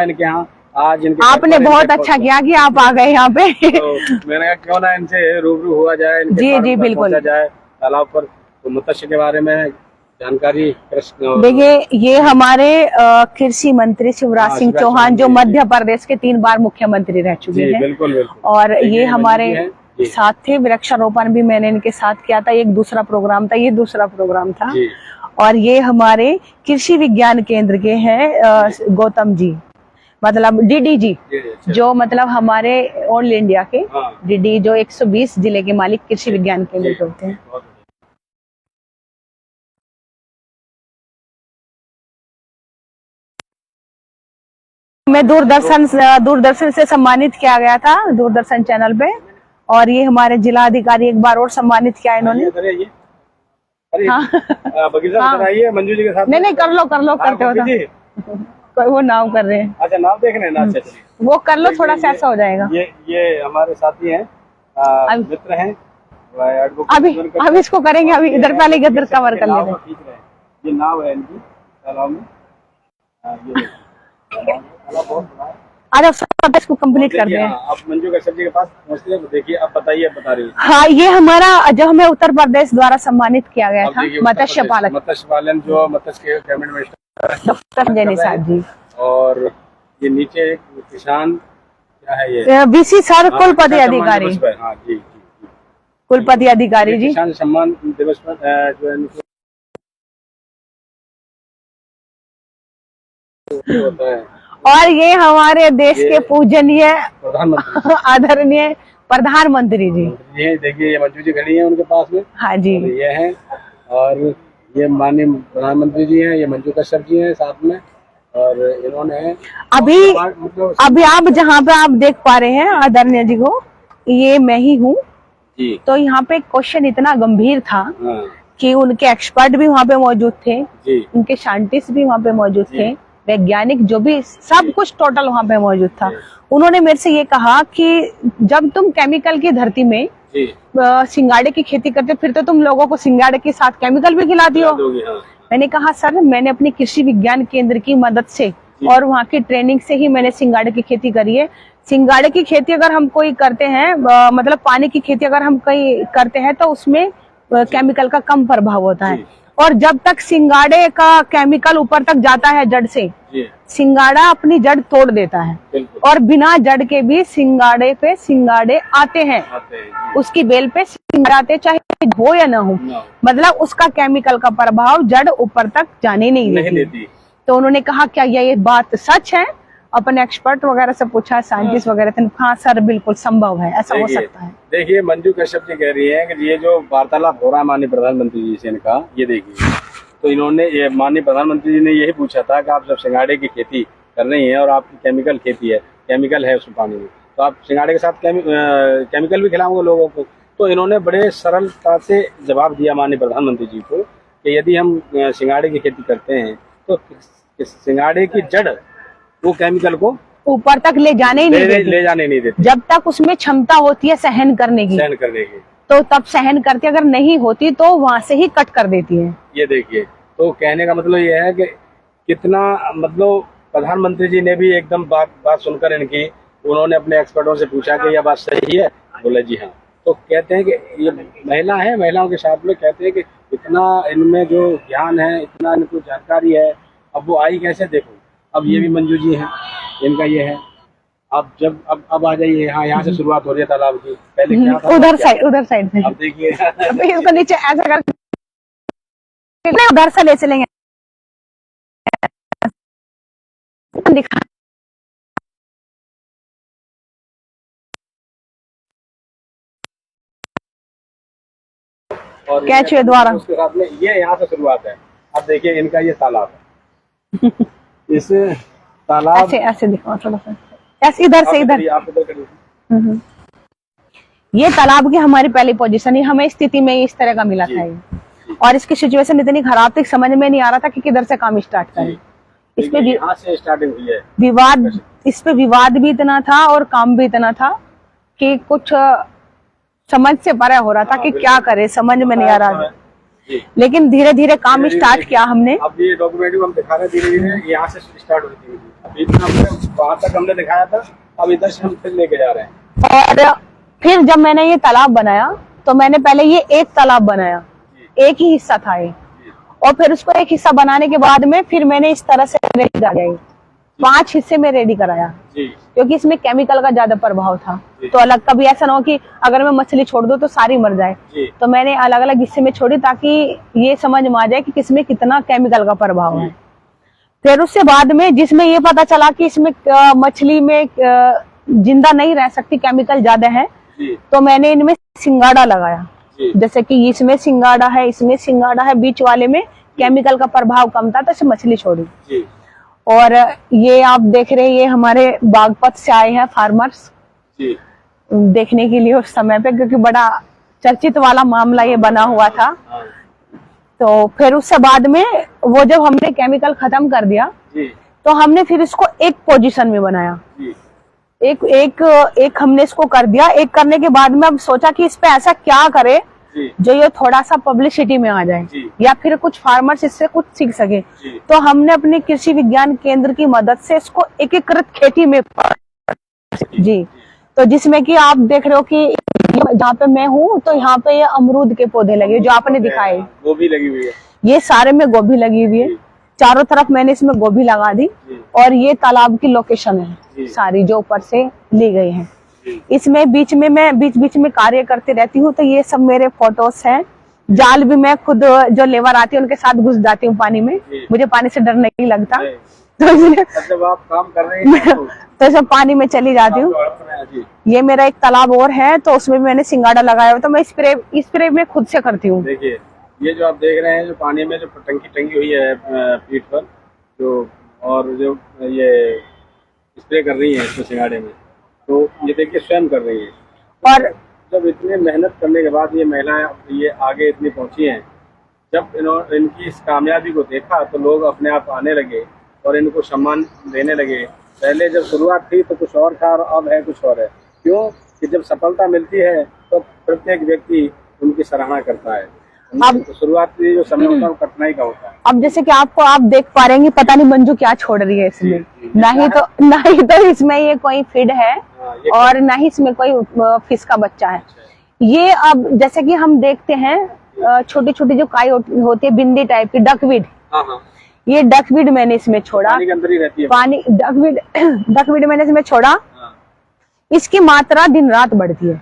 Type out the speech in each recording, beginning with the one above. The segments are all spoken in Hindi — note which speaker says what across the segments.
Speaker 1: इनके यहाँ आज इनके
Speaker 2: आपने बहुत अच्छा किया कि आप आ गए यहाँ पे।
Speaker 1: तो मैंने कहा क्यों ना इनसे रूबरू हुआ जाए,
Speaker 2: जी जी बिल्कुल
Speaker 1: जाए तालाब पर, तो मत्स्य के बारे में जानकारी।
Speaker 2: देखिए ये हमारे कृषि मंत्री शिवराज सिंह चौहान जो मध्य प्रदेश के 3 बार मुख्यमंत्री रह चुके हैं।
Speaker 1: बिल्कुल बिल्कुल।
Speaker 2: और ये हमारे साथ थे, वृक्षारोपण भी मैंने इनके साथ किया था, एक दूसरा प्रोग्राम था, ये दूसरा प्रोग्राम था। और ये हमारे कृषि विज्ञान केंद्र के हैं गौतम जी, मतलब डीडी जी, जो मतलब हमारे ऑल इंडिया के डीडी, जो 120 जिले के मालिक कृषि विज्ञान केंद्र के होते हैं। मैं दूरदर्शन से सम्मानित किया गया था, दूरदर्शन चैनल पे। और ये हमारे जिला अधिकारी एक बार और सम्मानित किया इन्होंने।
Speaker 1: मंजू जी के साथ
Speaker 2: नहीं कर लो करते हो वो नाम कर रहे हैं।
Speaker 1: अच्छा नाम देख रहे हैं ना, अच्छा
Speaker 2: वो कर लो, थोड़ा सा ऐसा हो जाएगा।
Speaker 1: ये हमारे साथी हैं, मित्र हैं।
Speaker 2: अभी इसको करेंगे, अभी इधर पहले इधर कवर कर लेंगे।
Speaker 1: ये नाव है इनकी तालाब में,
Speaker 2: आज आप इसको कंप्लीट कर दें।
Speaker 1: अब मंजू कश्यप जी के पास पहुँचते हैं, देखिए आप बताइए, बता रही है।
Speaker 2: हाँ, ये हमारा जो हमें उत्तर प्रदेश द्वारा सम्मानित किया गया था मत्स्य
Speaker 1: पालन, जो मत्स्य के cabinet minister
Speaker 2: doctor Sanjay Nishad ji.
Speaker 1: और ये नीचे एक किसान क्या है, ये
Speaker 2: बीसी सर कुलपति अधिकारी,
Speaker 1: हाँ जी
Speaker 2: कुलपति अधिकारी जी।
Speaker 1: किसान सम्मान दिवस पर जो होता है।
Speaker 2: और ये हमारे देश के पूजनीय आदरणीय प्रधानमंत्री जी।
Speaker 1: ये देखिए, ये मंजू जी खड़ी है उनके पास में।
Speaker 2: हाँ जी,
Speaker 1: ये है। और ये माननीय प्रधानमंत्री जी हैं, ये मंजू कश्यप जी हैं साथ में। और इन्होंने अभी आप जहाँ पे आप देख पा रहे हैं आदरणीय जी को, ये मैं ही हूँ। तो यहाँ पे क्वेश्चन इतना गंभीर था कि उनके एक्सपर्ट भी वहाँ पे मौजूद थे, उनके साइंटिस्ट भी वहाँ पे मौजूद थे, वैज्ञानिक जो भी सब कुछ टोटल वहाँ पे मौजूद था। उन्होंने मेरे से ये कहा कि जब तुम केमिकल की धरती में सिंगाड़े की खेती करते हो, फिर तो तुम लोगों को सिंगाड़े के साथ केमिकल भी खिलाती हो। मैंने कहा सर, मैंने अपनी कृषि विज्ञान केंद्र की मदद से और वहाँ की ट्रेनिंग से ही मैंने सिंगाड़े की खेती करी है। सिंगाड़े की खेती अगर हम कोई करते हैं, मतलब पानी की खेती अगर हम कहीं करते हैं, तो उसमें केमिकल का कम प्रभाव होता है। और जब तक सिंगाड़े का केमिकल ऊपर तक जाता है जड़ से, सिंगाड़ा अपनी जड़ तोड़ देता है। और बिना जड़ के भी सिंगाड़े पे सिंगाड़े आते हैं, उसकी बेल पे सिंगाड़े आते, चाहे हो या ना हो। मतलब उसका केमिकल का प्रभाव जड़ ऊपर तक जाने नहीं देती। तो उन्होंने कहा क्या ये बात सच है? अपने एक्सपर्ट वगैरह से पूछा, साइंटिस्ट वगैरह थे। हाँ सर, बिल्कुल संभव है, ऐसा हो सकता है। देखिए, मंजू कश्यप जी कह रही है कि ये जो वार्तालाप हो रहा है माननीय प्रधानमंत्री जी से इनका, ये देखिए, तो इन्होंने ये माननीय प्रधानमंत्री जी ने यही पूछा था कि आप जब सिंगाड़े की खेती कर रही हैं और आपकी केमिकल खेती है, केमिकल है उस पानी में, तो आप सिंगाड़े के साथ केमिकल भी खिलाओगे लोगों को? तो इन्होंने बड़े सरलता से जवाब दिया माननीय प्रधानमंत्री जी को कि यदि हम सिंगाड़े की खेती करते हैं तो सिंगाड़े की जड़ वो केमिकल को
Speaker 2: ऊपर तक ले जाने नहीं देती। जब तक उसमें क्षमता होती है सहन करने की, तो तब सहन करती, अगर नहीं होती तो वहां से ही कट कर देती है।
Speaker 1: ये देखिए, तो कहने का मतलब ये है कि कितना, मतलब प्रधानमंत्री जी ने भी एकदम बात सुनकर इनकी, उन्होंने अपने एक्सपर्टों से पूछा कि यह बात सही है, बोले जी हाँ। तो कहते हैं कि ये महिला है, महिलाओं के साथ में कहते हैं कि इतना इनमें जो ज्ञान है, इतना इनको जानकारी है, अब वो आई कैसे? देखो, अब ये भी मंजू जी हैं, इनका ये है। अब आ जाइए, हाँ, यहाँ से शुरुआत हो रही है तालाब की। पहले क्या था? उधर साइड
Speaker 2: से।
Speaker 1: अब देखिए
Speaker 2: इसको नीचे ऐसा कर, उधर से ले चलेंगे। दिखा
Speaker 1: और
Speaker 2: कैचवे द्वारा
Speaker 1: उसके साथ में ये यहाँ से शुरुआत है। अब देखिए, इनका ये तालाब है। इस तालाब
Speaker 2: ऐसे दिखाओ थोड़ा सा, ऐसे इधर से इधर। ये तालाब की हमारी पहली पोजीशन है, हमें स्थिति में इस तरह का मिला था ये। और इसकी सिचुएशन इतनी खराब थी, समझ में नहीं आ रहा था कि किधर से काम स्टार्ट करें। इसमें
Speaker 1: यहाँ से स्टार्टिंग हुई है
Speaker 2: विवाद, इस पे विवाद भी इतना था और काम भी इतना था कि कुछ समझ से परे हो रहा था कि क्या करे, समझ में नहीं आ रहा था। लेकिन धीरे धीरे काम स्टार्ट किया हमने।
Speaker 1: अब ये डॉक्यूमेंट्री हम दिखा रहे हैं धीरे धीरे, यहाँ से स्टार्ट हुई थी, अभी वहाँ तक हमने दिखाया था, अब इधर से हम फिर लेके जा रहे हैं।
Speaker 2: और फिर जब मैंने ये तालाब बनाया तो मैंने पहले ये एक तालाब बनाया, एक ही हिस्सा था ये, और फिर उसको एक हिस्सा बनाने के बाद में फिर मैंने इस तरह से रेडी कराया, 5 हिस्से में रेडी कराया, क्योंकि इसमें केमिकल का ज्यादा प्रभाव था। तो अलग, कभी ऐसा ना हो कि अगर मैं मछली छोड़ दूं तो सारी मर जाए, तो मैंने अलग अलग हिस्से में छोड़ी ताकि ये समझ में आ जाए कि किसमें कितना केमिकल का प्रभाव है। फिर उससे बाद में जिसमें ये पता चला कि इसमें मछली में जिंदा नहीं रह सकती, केमिकल ज्यादा है, तो मैंने इनमें सिंगाड़ा लगाया। जैसे कि इसमें सिंगाड़ा है, इसमें सिंगाड़ा है, बीच वाले में केमिकल का प्रभाव कम था, तो इसे मछली छोड़ी। और ये आप देख रहे हैं, ये हमारे बागपत से आए हैं फार्मर्स देखने के लिए उस समय पे, क्योंकि बड़ा चर्चित वाला मामला ये बना हुआ था। तो फिर उससे बाद में वो जब हमने केमिकल खत्म कर दिया तो हमने फिर इसको एक पोजीशन में बनाया, एक हमने इसको कर दिया। एक करने के बाद में अब सोचा कि इस पे ऐसा क्या करे जो ये थोड़ा सा पब्लिसिटी में आ जाए या फिर कुछ फार्मर्स इससे कुछ सीख सके। तो हमने अपने कृषि विज्ञान केंद्र की मदद से इसको एकीकृत खेती में जी, तो जिसमें कि आप देख रहे हो कि जहाँ पे मैं हूँ तो यहाँ पे ये अमरूद के पौधे लगे जो आपने दिखाए,
Speaker 1: गोभी लगी हुई है,
Speaker 2: ये सारे में गोभी लगी हुई है, चारों तरफ मैंने इसमें गोभी लगा दी। और ये तालाब की लोकेशन है सारी जो ऊपर से ली गई है। इसमें बीच में मैं बीच में कार्य करती रहती हूँ, तो ये सब मेरे फोटोज हैं। जाल भी मैं खुद जो लेबर आती है उनके साथ घुस जाती हूँ पानी में, मुझे पानी से डर नहीं लगता, तो इसलिए
Speaker 1: जब आप काम कर रहे हैं
Speaker 2: तो सब पानी में चली जाती हूँ। ये मेरा एक तालाब और है, तो उसमें भी मैंने सिंगाड़ा लगाया हुआ, तो मैं स्प्रे में खुद से करती हूँ।
Speaker 1: देखिए ये जो आप देख रहे हैं, जो पानी में जो टंकी टंगी हुई है पीठ पर जो, और जो ये स्प्रे कर रही है इसमें सिंगाड़े में, तो ये देखिए स्वयं कर रही है। और जब इतनी मेहनत करने के बाद ये महिलाएं ये आगे इतनी पहुंची हैं, जब इनकी इस कामयाबी को देखा तो लोग अपने आप आने लगे और इनको सम्मान देने लगे। पहले जब शुरुआत थी तो कुछ और था और अब है कुछ और है। क्यों कि जब सफलता मिलती है तो प्रत्येक व्यक्ति उनकी सराहना करता है। अब शुरुआती जो समय होता है वो कठिनाई का होता है।
Speaker 2: अब जैसे कि आप देख पा रहे हैं, पता नहीं मंजू क्या छोड़ रही है इसमें, ना ही तो इसमें ये कोई फीड है और ना ही इसमें कोई फिश का बच्चा है। ये अब जैसे कि हम देखते हैं छोटी छोटी जो काई होती है बिंदी टाइप की, डकवीड, ये डकवीड मैंने इसमें छोड़ा,
Speaker 1: पानी के अंदर ही रहती है।
Speaker 2: पानी डकवीड मैंने इसमें छोड़ा। इसकी मात्रा दिन रात बढ़ती है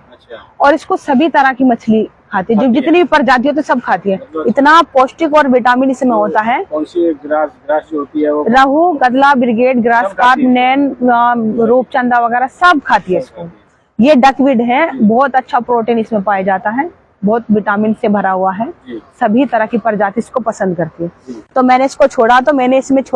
Speaker 2: और इसको सभी तरह की मछली खाती है, जो जितनी भी प्रजाति होती है सब खाती है। इतना पौष्टिक और विटामिन इसमें होता है।
Speaker 1: कौन सी ग्रास जो होती है वो?
Speaker 2: रहू, कतला, ब्रिगेड, ग्रास कार्प, नैन, रूपचंदा वगैरह सब खाती है इसको। ये डकवीड है, बहुत अच्छा प्रोटीन इसमें पाया जाता है, बहुत विटामिन से भरा हुआ है, सभी तरह की प्रजाति इसको पसंद करती है। तो मैंने इसको छोड़ा, तो मैंने इसमें